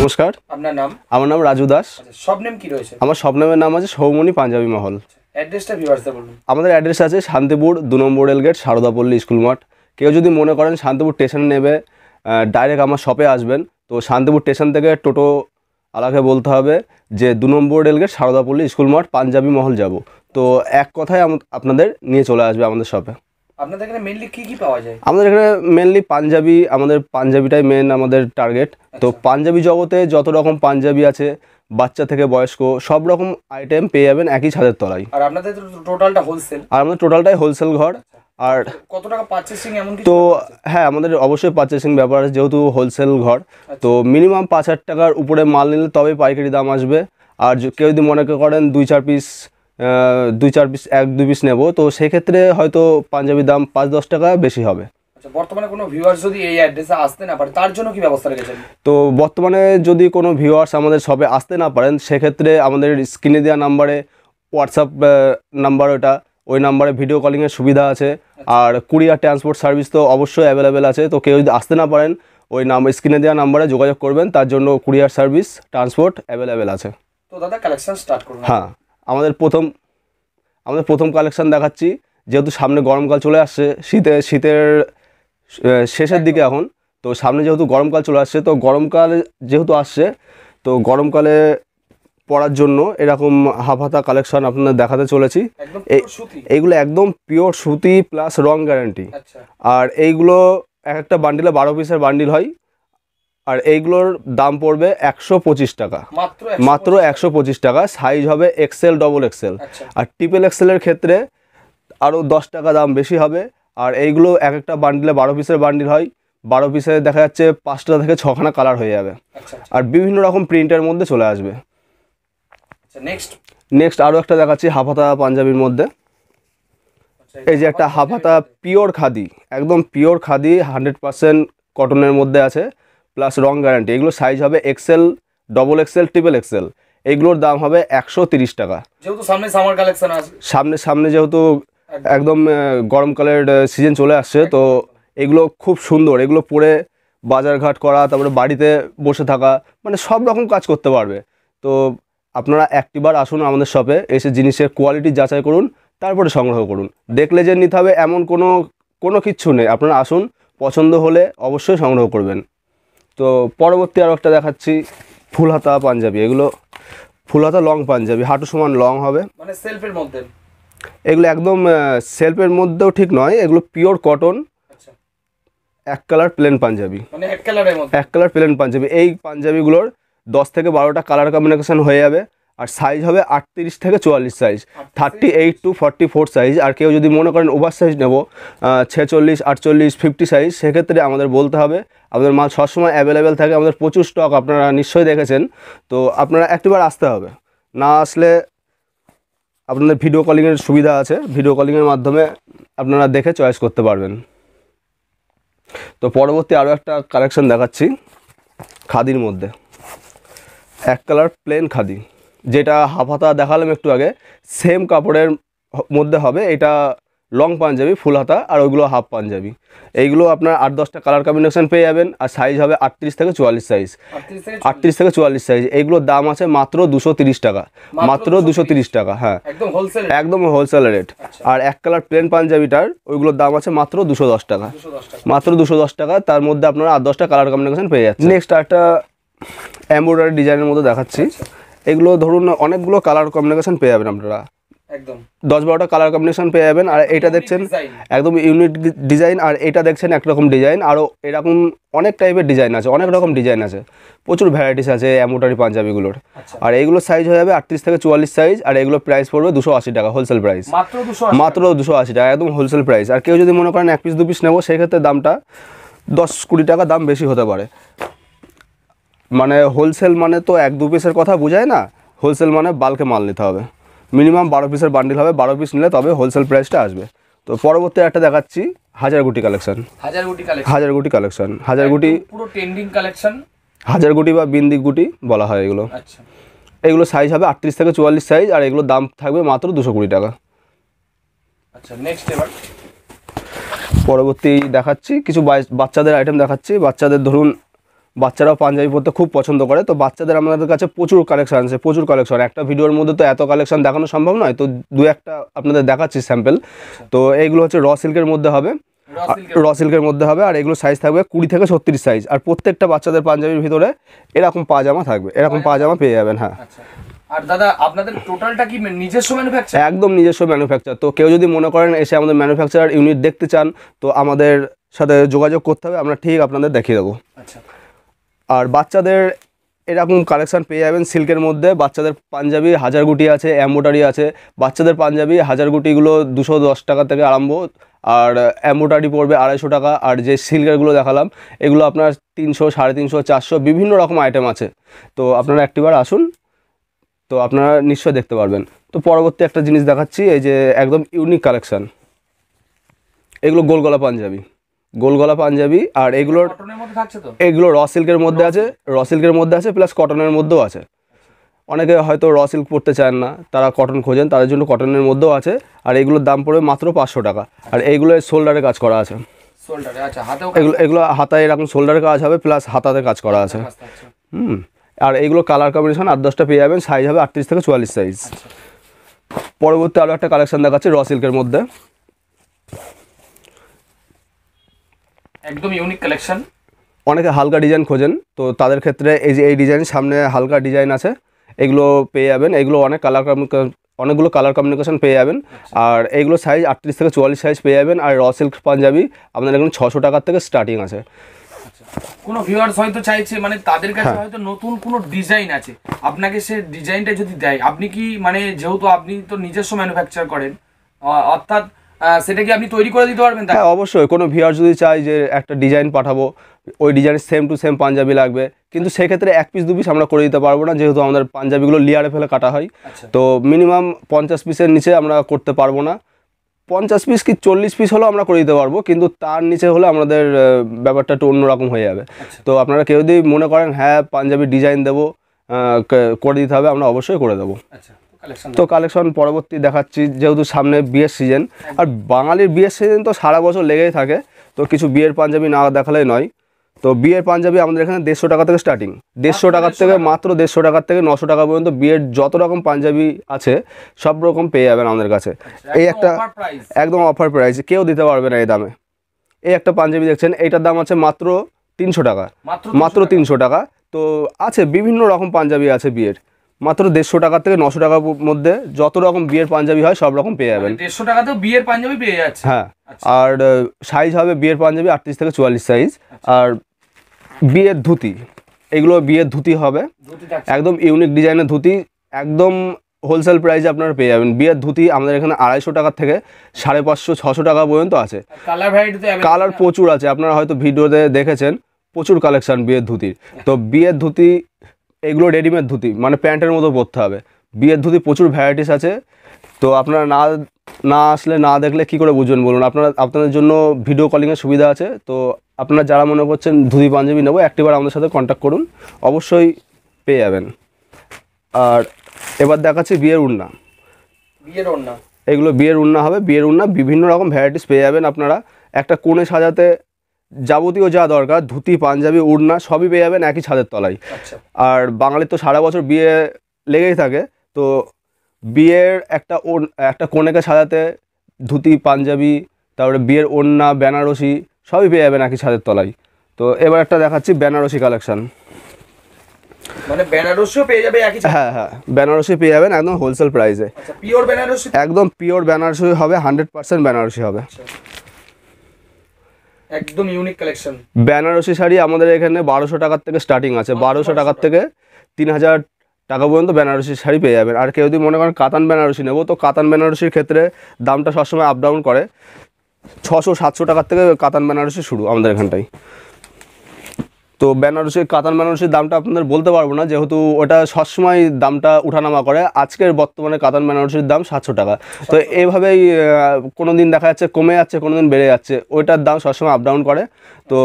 নমস্কার, আপনার নাম? আমার নাম রাজু দাস। সব নেম কি রয়েছে? আমার সব নামের নাম আছে সৌমনি পাঞ্জাবি মহল। অ্যাড্রেসটা ভিউয়ার্সদের বলুন। আমাদের অ্যাড্রেস আছে শান্তিপুর 2 নম্বর রেলগেট, সারদাপল্লী স্কুল মাঠ। কেউ যদি মনে করেন শান্তিপুর স্টেশন নেবে, ডাইরেক্ট আমার শপে আসবেন। তো শান্তিপুর স্টেশন থেকে টোটো আলাকে বলতে হবে যে 2 নম্বর রেলগেট, সারদাপল্লী স্কুল মাঠ, পাঞ্জাবি মহল যাব। তো এক কথায় আপনাদের নিয়ে চলে আসবে আমাদের শপে। আপনাদের এখানে মেইনলি কি কি পাওয়া যায়? আমাদের এখানে মেনলি পাঞ্জাবি, আমাদের পাঞ্জাবিটাই মেন আমাদের টার্গেট। তো পাঞ্জাবি জগতে যত রকম পাঞ্জাবি আছে, বাচ্চা থেকে বয়স্ক সব রকম আইটেম পেয়ে যাবেন একই ছাদের তলায়। আর আপনাদের টোটালটা হোলসেল? আর আমাদের টোটালটাই হোলসেল ঘর। আর কত টাকা পারচেসিং এমন কিছু? তো হ্যাঁ, আমাদের অবশ্যই পারচেসিং ব্যাপার আছে, যেহেতু হোলসেল ঘর। তো মিনিমাম 5,000 টাকার উপরে মাল নিলে তবেই পাইকারি দাম আসবে। আর কেউ যদি মনে করেন 2-4 পিস 1-2 পিস নেব, তো সেক্ষেত্রে হয়তো পাঞ্জাবির দাম 5-10 টাকা বেশি হবে। বর্তমানে কোনো ভিউয়ার্স যদি এই অ্যাড্রেসে আসতে না পারে, তার জন্য কি ব্যবস্থা রেখেছেন? তো বর্তমানে যদি কোনো ভিউয়ার্স আমাদের শপে আসতে না পারেন, সেক্ষেত্রে আমাদের স্ক্রিনে দেওয়া নাম্বারে হোয়াটসঅ্যাপ নাম্বার, ওই নাম্বারে ভিডিও কলিংয়ের সুবিধা আছে। আর কুরিয়ার ট্রান্সপোর্ট সার্ভিস তো অবশ্যই অ্যাভেলেবেল আছে। তো কেউ যদি আসতে না পারেন, ওই স্ক্রিনে দেওয়া নাম্বারে যোগাযোগ করবেন, তার জন্য কুরিয়ার সার্ভিস, ট্রান্সপোর্ট অ্যাভেলেবেল আছে। তো দাদা কালেকশন স্টার্ট করুন। হ্যাঁ, আমাদের প্রথম কালেকশন দেখাচ্ছি। যেহেতু সামনে গরমকাল চলে আসছে, শীতের শেষের দিকে এখন, তো সামনে যেহেতু গরমকাল চলে আসছে, তো গরমকাল যেহেতু আসছে, তো গরমকালে পরার জন্য এরকম হাফ হাতা কালেকশন আপনাদের দেখাতে চলেছি। এইগুলো একদম পিওর সুতি প্লাস রং গ্যারান্টি। আর এইগুলো একটা বান্ডিলে 12 পিসের বান্ডিল হয়। আর এইগুলোর দাম পড়বে 125 টাকা, মাত্র 125 টাকা। সাইজ হবে XL, ডবল XL। আর ট্রিপল XL-এর ক্ষেত্রে আরও 10 টাকা দাম বেশি হবে। আর এইগুলো একটা বান্ডিলে 12 পিসের বান্ডিল হয়। 12 পিসে দেখা যাচ্ছে 5টা থেকে 6খানা কালার হয়ে যাবে। আর বিভিন্ন রকম প্রিন্টের মধ্যে চলে আসবে। নেক্সট আরও একটা দেখাচ্ছি হাফাতা পাঞ্জাবির মধ্যে। এই যে একটা হাফাতা পিওর খাদি, একদম পিওর খাদি, 100% কটনের মধ্যে আছে, প্লাস রং গ্যারান্টি। এগুলো সাইজ হবে XL, double XL, triple XL। এইগুলোর দাম হবে 130 টাকা। যেহেতু সামনে সামার কালেকশন আছে, সামনে যেহেতু একদম গরমকালের সিজন চলে আসছে, তো এগুলো খুব সুন্দর। এগুলো পরে বাজারঘাট করা, তারপরে বাড়িতে বসে থাকা, মানে সব রকম কাজ করতে পারবে। তো আপনারা একটিবার আসুন আমাদের শপে, এসে জিনিসের কোয়ালিটি যাচাই করুন, তারপরে সংগ্রহ করুন। দেখলে যে নিতে হবে এমন কোনো কিচ্ছু নেই। আপনারা আসুন, পছন্দ হলে অবশ্যই সংগ্রহ করবেন। তো পরবর্তী আরও একটা দেখাচ্ছি ফুল হাতা পাঞ্জাবি। এগুলো ফুল হাতা লং পাঞ্জাবি, হাঁটু সমান লং হবে, মানে সেলফের মধ্যে। এগুলো একদম সেলফের মধ্যেও ঠিক নয়, এগুলো পিওর কটন, এক কালার প্লেন পাঞ্জাবি, মানে এক কালার প্লেন পাঞ্জাবি। এই পাঞ্জাবিগুলোর 10 থেকে 12টা কালার কম্বিনেশন হয়ে যাবে। আর সাইজ হবে 38 থেকে 44 সাইজ, 38 to 44 সাইজ। আর কেউ যদি মনে করেন ওভার সাইজ নেব, 46, 48, 50 সাইজ, সেক্ষেত্রে আমাদের বলতে হবে। আমাদের মাল সবসময় অ্যাভেলেবেল থাকে, আমাদের প্রচুর স্টক আপনারা নিশ্চয়ই দেখেছেন। তো আপনারা একটিবার আসতে হবে, না আসলে আপনাদের ভিডিও কলিংয়ের সুবিধা আছে, ভিডিও কলিংয়ের মাধ্যমে আপনারা দেখে চয়েস করতে পারবেন। তো পরবর্তী আরও একটা কালেকশন দেখাচ্ছি খাদির মধ্যে, এক কালার প্লেন খাদি, যেটা হাফ হাতা দেখালাম একটু আগে, সেম কাপড়ের মধ্যে হবে। এটা লং পাঞ্জাবি ফুল হাতা, আর ওইগুলো হাফ পাঞ্জাবি। এইগুলো আপনার 8-10টা কালার কম্বিনেশন পেয়ে যাবেন। আর সাইজ হবে 38 থেকে 44 সাইজ, 38 থেকে 44 সাইজ। এইগুলোর দাম আছে মাত্র 230 টাকা, মাত্র 230 টাকা। হ্যাঁ, একদম হোলসেল রেট। আর এক কালার প্লেন পাঞ্জাবিটার ওইগুলোর দাম আছে মাত্র 210 টাকা, মাত্র 210 টাকা। তার মধ্যে আপনারা 8-10টা কালার কম্বিনেশন পেয়ে যাচ্ছেন। নেক্সট একটা এমব্রয়ডারি ডিজাইনের মধ্যে দেখাচ্ছি। এগুলো ধরুন অনেকগুলো কালার কম্বিনেশন পেয়ে যাবেন আপনারা, একদম 10-12টা কালার কম্বিনেশন পেয়ে যাবেন। আর এইটা দেখছেন একদম ইউনিক ডিজাইন, আর এটা দেখছেন একরকম ডিজাইন। আরও এরকম অনেক টাইপের ডিজাইন আছে, অনেক রকম ডিজাইন আছে, প্রচুর ভ্যারাইটিস আছে এমব্রয়ডারি পাঞ্জাবিগুলোর। আর এইগুলো সাইজ হয়ে যাবে 38 থেকে 44 সাইজ। আর এগুলো প্রাইস পড়বে 280 টাকা, হোলসেল প্রাইস, মাত্র 280 টাকা, একদম হোলসেল প্রাইস। আর কেউ যদি মনে করেন 1 পিস 2 পিস নেবো, সেক্ষেত্রে দামটা 10-20 টাকা দাম বেশি হতে পারে। মানে হোলসেল মানে তো 1-2 পিসের কথা বোঝায় না, হোলসেল মানে বাল্কে মাল নিতে হবে। মিনিমাম 12 পিসের বান্ডিল হবে, 12 পিস নিলে তবে হোলসেল প্রাইসটা আসবে। তো পরবর্তী একটা দেখাচ্ছি হাজারগুটি কালেকশন, হাজারগুটি কালেকশন, হাজারগুটি পুরো ট্রেন্ডিং কালেকশন, হাজারগুটি বা বিন্দি গুটি বলা হয় এগুলো। এগুলো সাইজ হবে 38 থেকে 44 সাইজ। আর এগুলোর দাম থাকবে মাত্র 220 টাকা। নেক্সট এবার পরবর্তী দেখাচ্ছি কিছু বাচ্চাদের আইটেম দেখাচ্ছি। বাচ্চাদের ধরুন বাচ্চারাও পাঞ্জাবি পরতে খুব পছন্দ করে। তো বাচ্চাদের আমাদের কাছে প্রচুর কালেকশন আছে, প্রচুর কালেকশন। একটা ভিডিওর মধ্যে তো এত কালেকশন দেখানো সম্ভব নয়, তো দু একটা আপনাদের দেখাচ্ছি স্যাম্পল। তো এইগুলো হচ্ছে র সিল্কের মধ্যে হবে, র সিল্কের মধ্যে হবে। আর এগুলো সাইজ থাকবে 20 থেকে 36 সাইজ। আর প্রত্যেকটা বাচ্চাদের পাঞ্জাবির ভিতরে এরকম পাজামা থাকবে, এরকম পাজামা পেয়ে যাবেন। হ্যাঁ। আর দাদা আপনাদের টোটালটা কি নিজস্ব ম্যানুফ্যাকচার? একদম নিজস্ব ম্যানুফ্যাকচার। তো কেউ যদি মনে করেন এসে আমাদের ম্যানুফ্যাকচার ইউনিট দেখতে চান, তো আমাদের সাথে যোগাযোগ করতে হবে, আমরা ঠিক আপনাদের দেখিয়ে দেবো। আচ্ছা। আর বাচ্চাদের এরকম কালেকশান পেয়ে যাবেন সিল্কের মধ্যে। বাচ্চাদের পাঞ্জাবি 1000 গুটি আছে, এম্বোটারি আছে। বাচ্চাদের পাঞ্জাবি 1000 গুটিগুলো 210 টাকা থেকে আরম্ভ, আর এম্বোটারি পড়বে 250 টাকা। আর যে সিল্কেরগুলো দেখালাম এগুলো আপনার 300, 350, 400 বিভিন্ন রকম আইটেম আছে। তো আপনারা একটিবার আসুন, তো আপনারা নিশ্চয় দেখতে পারবেন। তো পরবর্তী একটা জিনিস দেখাচ্ছি, এই যে একদম ইউনিক কালেকশান, এগুলো গোলগলা পাঞ্জাবি, গোলগলা পাঞ্জাবি। আর এগুলোর কটনের মধ্যে থাকছে তো? এগুলো র সিল্কের মধ্যে আছে, র সিল্কের মধ্যে আছে প্লাস কটনের মধ্যেও আছে। অনেকে হয়তো র সিল্ক পরতে চান না, তারা কটন খোঁজেন, তাদের জন্য কটনের মধ্যেও আছে। আর এগুলোর দাম পড়বে মাত্র 500 টাকা। আর এইগুলো শোল্ডারে কাজ করা আছে, শোল্ডারে। আচ্ছা, হাতেও এগুলো হাতায় এরকম শোল্ডারে কাজ হবে প্লাস হাতাতে কাজ করা আছে। আর এইগুলো কালার কম্বিনেশন 8-10টা পেয়ে যাবেন, সাইজ হবে 38 থেকে 44 সাইজ। পরবর্তী আরও একটা কালেকশন দেখাচ্ছি র সিল্কের মধ্যে, একদম ইউনিক কালেকশন। অনেকে হালকা ডিজাইন খোঁজেন, তো তাদের ক্ষেত্রে এই যে এই ডিজাইন সামনে হালকা ডিজাইন আছে, এগুলো পেয়ে যাবেন। এগুলো অনেকগুলো কালার কমিউনিকেশন পেয়ে যাবেন। আর এইগুলো সাইজ 38 থেকে 44 সাইজ পেয়ে যাবেন। আর র সিল্ক পাঞ্জাবি আপনাদের এখানে 600 টাকার থেকে স্টার্টিং আছে। কোনো ভিউয়ার্স হয়তো চাইছে, মানে তাদের কাছে হয়তো নতুন কোনো ডিজাইন আছে, আপনাকে সে ডিজাইনটা যদি দেয়, আপনি কি মানে যেহেতু আপনি তো নিজস্ব ম্যানুফ্যাকচার করেন, অর্থাৎ সেটা কি আপনি তৈরি করে দিতে পারবেন? হ্যাঁ, অবশ্যই। কোনো ভিউয়ার যদি চায় যে একটা ডিজাইন পাঠাবো, ওই ডিজাইনের সেম টু সেম পাঞ্জাবি লাগবে, কিন্তু সেক্ষেত্রে 1 পিস 2 পিস আমরা করে দিতে পারবো না, যেহেতু আমাদের পাঞ্জাবিগুলো লেয়ারে ফেলে কাটা হয়। তো মিনিমাম 50 পিসের নিচে আমরা করতে পারবো না। 50 পিস কি 40 পিস হলেও আমরা করে দিতে পারবো, কিন্তু তার নিচে হলে আমাদের ব্যাপারটা একটু অন্যরকম হয়ে যাবে। তো আপনারা কেউ যদি মনে করেন হ্যাঁ পাঞ্জাবি ডিজাইন দেবো, করে দিতে হবে, আমরা অবশ্যই করে দেবো। তো কালেকশন পরবর্তী দেখাচ্ছি, যেহেতু সামনে বিয়ের সিজন, আর বাঙালির বিয়ের সিজন তো সারা বছর লেগেই থাকে, তো কিছু বিয়ের পাঞ্জাবি না দেখালেই নয়। তো বিয়ের পাঞ্জাবি আমাদের এখানে 150 টাকা থেকে স্টার্টিং, 150 টাকার থেকে মাত্র 150 টাকার থেকে 900 টাকা পর্যন্ত বিয়ের যত রকম পাঞ্জাবি আছে সব রকম পেয়ে যাবেন আমাদের কাছে। এই একটা একদম অফার প্রাইস, কেউ দিতে পারবে না এই দামে। এই একটা পাঞ্জাবি দেখছেন, এইটার দাম আছে মাত্র 300 টাকা, মাত্র 300 টাকা। তো আছে বিভিন্ন রকম পাঞ্জাবি আছে বিয়ের, মাত্র 150 টাকা থেকে 900 টাকার মধ্যে যত রকম বিয়ের পাঞ্জাবি হয় সব রকম পেয়ে যাবেন। 150 টাকাতেও বিয়ের পাঞ্জাবি পেয়ে যাচ্ছে। হ্যাঁ। আর সাইজ হবে বিয়ের পাঞ্জাবি 38 থেকে 44 সাইজ। আর বিয়ের ধুতি, এগুলো বিয়ের ধুতি হবে, একদম ইউনিক ডিজাইনের ধুতি, একদম হোলসেল প্রাইসে আপনারা পেয়ে যাবেন। বিয়ের ধুতি আমাদের এখানে 250 টাকা থেকে 550, 600 টাকা পর্যন্ত আছে। কালার প্রচুর আছে, আপনারা হয়তো ভিডিওতে দেখেছেন, প্রচুর কালেকশন বিয়ের ধুতির। তো বিয়ের ধুতি এগুলো রেডিমেড ধুতি, মানে প্যান্টের মতো পরতে হবে। বিয়ের ধুতি প্রচুর ভ্যারাইটিস আছে। তো আপনারা না আসলে না দেখলে কি করে বুঝবেন বলুন? আপনাদের জন্য ভিডিও কলিংয়ের সুবিধা আছে। তো আপনারা যারা মনে করছেন ধুতি পাঞ্জাবি নেবো, একটিবার আমাদের সাথে কন্ট্যাক্ট করুন, অবশ্যই পেয়ে যাবেন। আর এবার দেখাচ্ছি বিয়ের উড়না। এগুলো বিয়ের উড়না হবে, বিয়ের উড়না বিভিন্ন রকম ভ্যারাইটিস পেয়ে যাবেন আপনারা। একটা কোণে সাজাতে যাবতীয় যা দরকার, ধুতি পাঞ্জাবি উড়না সবই পেয়ে যাবেন একই ছাদের তলায়। আর বাঙালির তো সারা বছর বিয়ে লেগেই থাকে, তো বিয়ের একটা কনেকে সাজাতে ধুতি পাঞ্জাবি, তারপরে বিয়ের ওড়না বেনারসি সবই পেয়ে যাবেন একই ছাদের তলায়। তো এবার একটা দেখাচ্ছি বেনারসি কালেকশন, মানে বেনারসিও পেয়ে যাবে একই। হ্যাঁ হ্যাঁ, বেনারসি পেয়ে যাবেন একদম হোলসেল প্রাইসে। পিওর বেনারসি, একদম পিওর বেনারসি হবে, 100% বেনারসি হবে। একদম ইউনিক কালেকশন। বেনারসি শাড়ি আমাদের এখানে 1200 টাকার থেকে স্টার্টিং আছে, 1200 টাকার থেকে 3000 টাকা পর্যন্ত বেনারসি শাড়ি পেয়ে যাবেন। আর কেউ যদি মনে করেন কাতান বেনারসি নেবো, তো কাতান বেনারসির ক্ষেত্রে দামটা সবসময় আপ ডাউন করে, 600-700 টাকার থেকে কাতান বেনারসি শুরু আমাদের এখানটায়। তো কাতান বেনারসির দামটা আপনাদের বলতে পারবো না, যেহেতু ওটা সবসময় দামটা উঠানামা করে। আজকের বর্তমানে কাতান বেনারসির দাম 700 টাকা। তো এইভাবেই কোনো দিন দেখা যাচ্ছে কমে যাচ্ছে, কোনো দিন বেড়ে যাচ্ছে, ওইটার দাম সবসময় আপ ডাউন করে। তো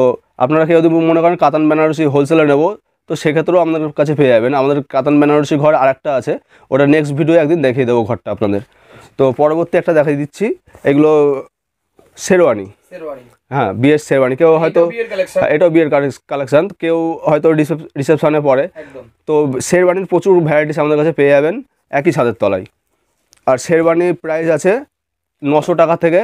আপনারা কেউ যদি মনে করেন কাতান বেনারসি হোলসেলে নেবো, তো সেক্ষেত্রেও আমাদের কাছে পেয়ে যাবেন। আমাদের কাতান বেনারসি ঘর আরেকটা আছে, ওটা নেক্সট ভিডিও একদিন দেখিয়ে দেবো ঘরটা আপনাদের। তো পরবর্তী একটা দেখিয়ে দিচ্ছি, এগুলো শেরওয়ানি, শেরওয়ানি, হ্যাঁ বিয়ের শেরওয়ানি। কেউ হয়তো বিয়ের কালেকশন, এটাও বিয়ের কালেকশন, কেউ হয়তো রিসেপশনে পরে, একদম তো শেরওয়ানির প্রচুর ভ্যারাইটিস আমাদের কাছে পেয়ে যাবেন একই ছাদের তলায়। আর শেরওয়ানির প্রাইস আছে 900 টাকা থেকে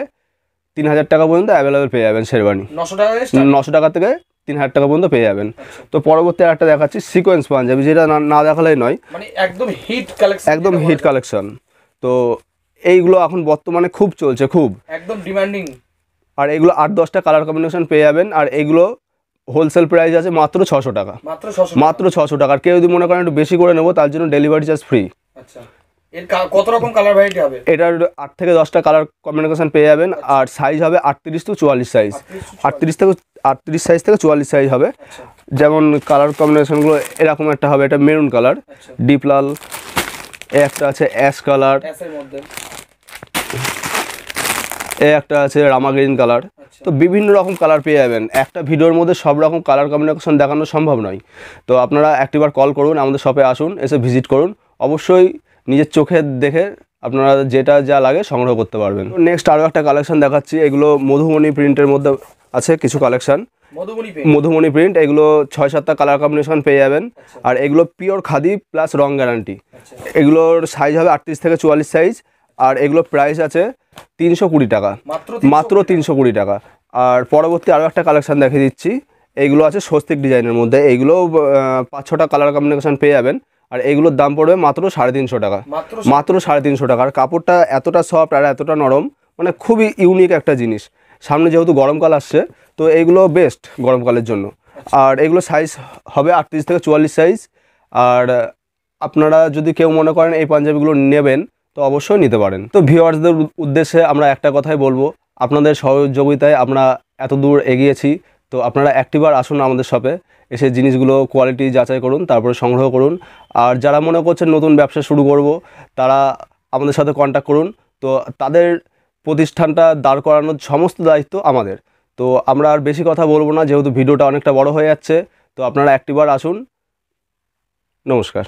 3000 টাকা পর্যন্ত অ্যাভেলেবেল পেয়ে যাবেন শেরওয়ানি। 900 টাকা 900 টাকা থেকে 3000 টাকা পর্যন্ত পেয়ে যাবেন। তো পরবর্তী একটা দেখাচ্ছি সিকোয়েন্স পাঞ্জাবি, যেটা না দেখালেই নয়, মানে একদম হিট কালেকশন, একদম হিট কালেকশন। তো এইগুলো এখন বর্তমানে খুব চলছে, খুব একদম ডিমান্ডিং। আর এগুলো 8-10টা কালার কম্বিনেশন পেয়ে যাবেন। আর এগুলো হোলসেল প্রাইস আছে মাত্র 600 টাকা, মাত্র 600 টাকা। আর কেউ যদি মনে করেন একটু বেশি করে নেবো, তার জন্য ডেলিভারি চার্জ ফ্রি। আচ্ছা, এর কত রকম কালার ভ্যারাইটি হবে? এটার 8 থেকে 10টা কালার কম্বিনেশন পেয়ে যাবেন। আর সাইজ হবে 38 to 44 সাইজ, 38 সাইজ থেকে 44 সাইজ হবে। যেমন কালার কম্বিনেশনগুলো এরকম একটা হবে, এটা মেরুন কালার, ডিপ লাল, একটা আছে অ্যাশ কালার, একটা আছে রামা গ্রিন কালার। তো বিভিন্ন রকম কালার পেয়ে যাবেন। একটা ভিডিওর মধ্যে সব রকম কালার কম্বিনেশন দেখানো সম্ভব নয়। তো আপনারা একটিবার কল করুন, আমাদের শপে আসুন, এসে ভিজিট করুন। অবশ্যই নিজের চোখে দেখে আপনারা যেটা যা লাগে সংগ্রহ করতে পারবেন। নেক্সট আরও একটা কালেকশন দেখাচ্ছি। এগুলো মধুমণি প্রিন্টের মধ্যে আছে কিছু কালেকশন, মধুমণি প্রিন্ট। এগুলো 6-7টা কালার কম্বিনেশন পেয়ে যাবেন। আর এগুলো পিওর খাদি প্লাস রং গ্যারান্টি। এগুলোর সাইজ হবে 38 থেকে 44 সাইজ। আর এগুলো প্রাইস আছে 320 টাকা, মাত্র 320 টাকা। আর পরবর্তী আরও একটা কালেকশন দেখিয়ে দিচ্ছি। এইগুলো আছে স্বস্তিক ডিজাইনের মধ্যে, এইগুলো 5-6টা কালার কম্বিনেশন পেয়ে যাবেন। আর এগুলোর দাম পড়বে মাত্র 350 টাকা, মাত্র 350 টাকা। আর কাপড়টা এতটা সফট আর এতটা নরম, মানে খুবই ইউনিক একটা জিনিস। সামনে যেহেতু গরমকাল আসছে, তো এইগুলো বেস্ট গরমকালের জন্য। আর এগুলো সাইজ হবে 38 থেকে 44 সাইজ। আর আপনারা যদি কেউ মনে করেন এই পাঞ্জাবিগুলো নেবেন, তো অবশ্যই নিতে পারেন। তো ভিউয়ার্সদের উদ্দেশ্যে আমরা একটা কথাই বলবো, আপনাদের সহযোগিতায় আমরা এত দূর এগিয়েছি। তো আপনারা একটিবার আসুন আমাদের শপে, এসে জিনিসগুলো কোয়ালিটি যাচাই করুন, তারপরে সংগ্রহ করুন। আর যারা মনে করছেন নতুন ব্যবসা শুরু করব, তারা আমাদের সাথে কন্ট্যাক্ট করুন। তো তাদের প্রতিষ্ঠানটা দাঁড় করানোর সমস্ত দায়িত্ব আমাদের। তো আমরা আর বেশি কথা বলবো না, যেহেতু ভিডিওটা অনেকটা বড় হয়ে যাচ্ছে। তো আপনারা একটিবার আসুন। নমস্কার।